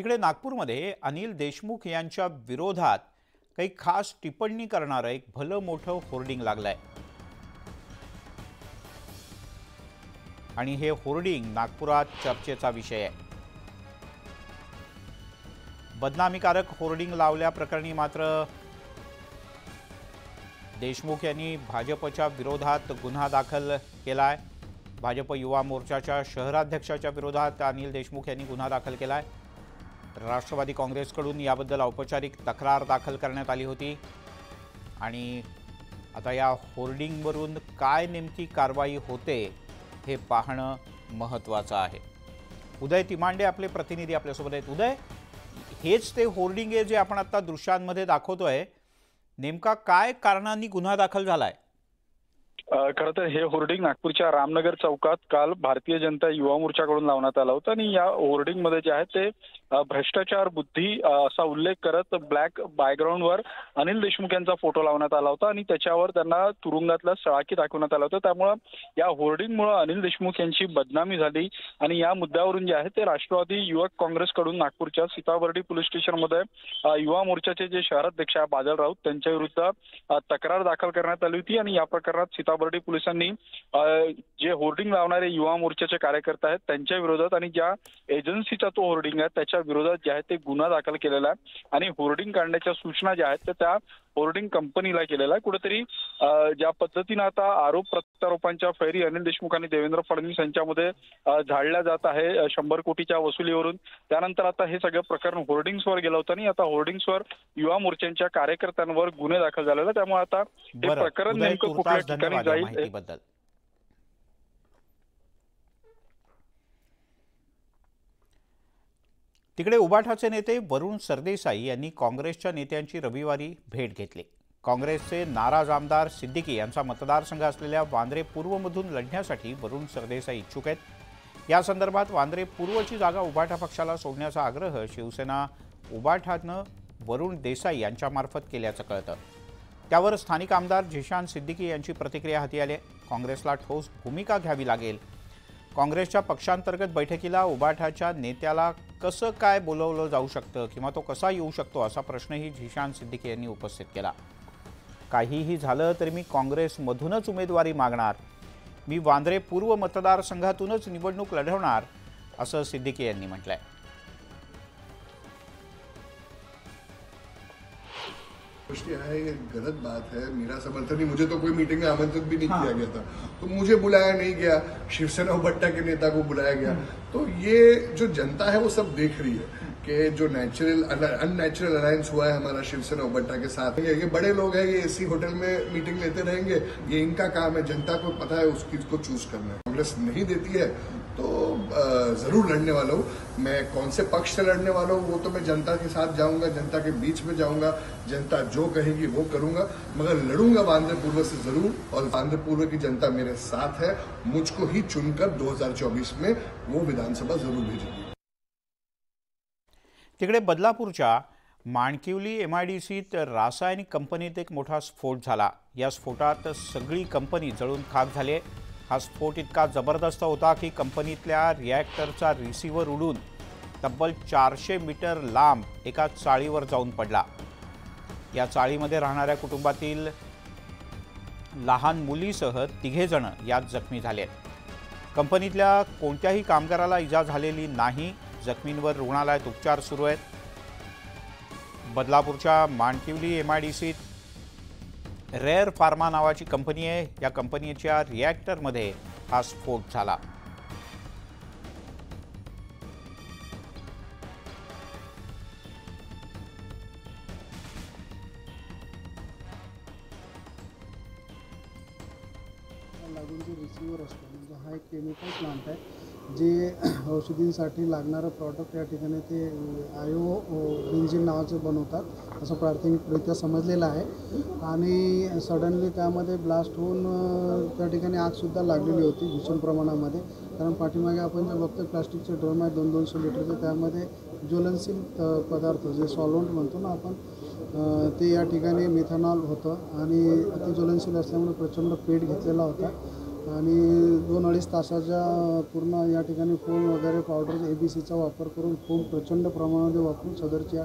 तिकडे नागपूरमध्ये अनिल देशमुख यांच्या विरोधात काही खास टिप्पणी करणारं एक भलं मोठं होर्डिंग लागलंय आणि हे होर्डिंग नागपुरात चर्चेचा विषय आहे। बदनामीकारक होर्डिंग लावल्याप्रकरणी मात्र देशमुख यांनी भाजपच्या विरोधात गुन्हा दाखल केलाय। भाजप युवा मोर्चाच्या शहराध्यक्षाच्या विरोधात अनिल देशमुख यांनी गुन्हा दाखल केलाय। राष्ट्रवादी काँग्रेसकडून याबद्दल औपचारिक तक्रार दाखल करण्यात आली होती आणि आता या होर्डिंगवरून काय नेमकी कारवाई होते हे पाहणं महत्त्वाचं आहे। उदय तिमांडे आपले प्रतिनिधी आपल्यासोबत आहेत। उदय, हेच ते होर्डिंग आहे जे आपण आता दृश्यांमध्ये दाखवतोय, नेमका काय कारणांनी गुन्हा दाखल झालाय? खरं तर हे होर्डिंग नागपूरच्या रामनगर चौकात काल भारतीय जनता युवा मोर्चाकडून लावण्यात आलं होतं आणि या होर्डिंग मध्ये जे आहे ते भ्रष्टाचार बुद्धी असा उल्लेख करत ब्लॅक बॅकग्राऊंडवर अनिल देशमुख यांचा फोटो लावण्यात आला होता आणि त्याच्यावर त्यांना तुरुंगातला सळाकी दाखवण्यात आलं होतं। त्यामुळे या होर्डिंगमुळे अनिल देशमुख यांची बदनामी झाली आणि या मुद्द्यावरून जे आहे ते राष्ट्रवादी युवक काँग्रेसकडून नागपूरच्या सीताबर्डी पोलीस स्टेशनमध्ये युवा मोर्चाचे जे शहराध्यक्ष आहे बादल राऊत त्यांच्या विरुद्ध तक्रार दाखल करण्यात आली होती आणि या प्रकरणात सीताबर्डी पोलिसांनी जे होर्डिंग लावणारे युवा मोर्चाचे कार्यकर्ते आहेत त्यांच्या विरोधात आणि ज्या एजन्सीचा तो होर्डिंग आहे त्याच्या विरोधात जे आहे ते गुन्हा दाखल केलेला आहे आणि होर्डिंग काढण्याच्या सूचना ज्या आहेत त्या होर्डिंग कंपनीला केलेला आहे। कुठेतरी ज्या पद्धतीने आता आरोप प्रत्यारोपांच्या फैरी अनिल देशमुख आणि देवेंद्र फडणवीस यांच्यामध्ये झाडल्या जात आहे 100 कोटीच्या वसुलीवरून, त्यानंतर आता हे सगळं प्रकरण होर्डिंग्सवर गेलं होतं आणि आता होर्डिंग्सवर युवा मोर्चांच्या कार्यकर्त्यांवर गुन्हे दाखल झालेले, त्यामुळे आता हे प्रकरण नेमकं कुठल्या ठिकाणी जाईल। तिकडे उबाठाचे नेते वरुण सरदेसाई यांनी काँग्रेसच्या नेत्यांची रविवारी भेट घेतली। काँग्रेसचे नाराज आमदार सिद्दीकी यांचा मतदारसंघ असलेल्या वांद्रे पूर्वमधून लढण्यासाठी वरुण सरदेसाई इच्छुक आहेत। या संदर्भात वांद्रे पूर्वची जागा उबाठा पक्षाला सोडण्याचा आग्रह शिवसेना उबाठानं वरुण देसाई यांच्यामार्फत केल्याचं कळतं। त्यावर स्थानिक आमदार झिशान सिद्दीकी यांची प्रतिक्रिया हाती आली। काँग्रेसला ठोस भूमिका घ्यावी लागेल। काँग्रेसच्या पक्षांतर्गत बैठकीला उबाठाच्या नेत्याला कसं काय बोलवलं जाऊ शकतं किंवा तो कसा येऊ शकतो असा प्रश्नही झिशान सिद्दीकी यांनी उपस्थित केला। काहीही झालं तरी मी काँग्रेसमधूनच उमेदवारी मागणार, मी वांद्रे पूर्व मतदारसंघातूनच निवडणूक लढवणार असं सिद्दीकी यांनी म्हटलंय। ये गलत बात है, मेरा समर्थन नहीं, मुझे तो कोई मीटिंग में आमंत्रित भी नहीं किया गया था, तो मुझे बुलाया नहीं गया, शिवसेना उबट्टा के नेता को बुलाया गया। तो ये जो जनता है वो सब देख रही है कि जो अननेचुरल अलायंस हुआ है हमारा शिवसेना उबट्टा के साथ, ये बड़े लोग हैं, ये एसी होटल में मीटिंग लेते रहेंगे, ये इनका काम है, जनता को पता है उसकी को चूज करना है। कांग्रेस नहीं देती है तो जरूर लड़ने वाला हूँ। मैं कौन से पक्ष से लड़ने वाला हूँ वो तो मैं जनता के साथ जाऊंगा, जनता के बीच में जाऊंगा, जनता जो कहेगी वो करूंगा, मगर लड़ूंगा वांद्रे पूर्व से जरूर और वांद्रे पूर्व की जनता मेरे साथ है। मुझको ही चुनकर 2024 में वो विधानसभा जरूर भेजेगी। तिकडे बदलापूरच्या माणकिवली MIDCत रासायनिक कंपनीत एक मोठा स्फोट झाला। या स्फोटात सगळी कंपनी जळून खाक झाली। हा स्फोट इतका जबरदस्त होता की कंपनीतल्या रिॲक्टरचा रिसिव्हर उडून तब्बल 400 मीटर लांब एका चाळीवर जाऊन पडला। या चाळीमध्ये राहणाऱ्या कुटुंबातील लहान मुलीसह 3 जण यात जखमी झाले। कंपनीतल्या कोणत्याही कामगाराला इजा झालेली नाही। जखमींवर रुग्णालयात उपचार सुरू आहेत। बदलापूरच्या माणकिवली MIDCत रेअर फार्मा नावाची कंपनी आहे। या कंपनीच्या रिॲक्टरमध्ये हा स्फोट झाला। लागून जे रिसिव्हर असतो म्हणजे हा एक केमिकल प्लांट आहे जे औषधींसाठी लागणारं प्रॉडक्ट या ठिकाणी ते बेन्झीन नावाचं बनवतात असं प्राथमिकरित्या समजलेलं आहे आणि सडनली त्यामध्ये ब्लास्ट होऊन त्या ठिकाणी आगसुद्धा लागलेली होती भीषण प्रमाणामध्ये। कारण पाठीमागे आपण जे बघतो प्लास्टिकचे ड्रम आहे 200-200 लिटरचे, त्यामध्ये ज्वलनशील पदार्थ जे सॉल्व्हंट म्हणतो ना आपण ते या ठिकाणी मिथेनॉल होतं आणि अति ज्वलनशील असल्यामुळे प्रचंड पेट घेतलेला होता आणि 2-2.5 तासाच्या पूर्ण या ठिकाणी फोम वगैरे पावडर ABCचा वापर करून फोम प्रचंड प्रमाणामध्ये वापरून सदरची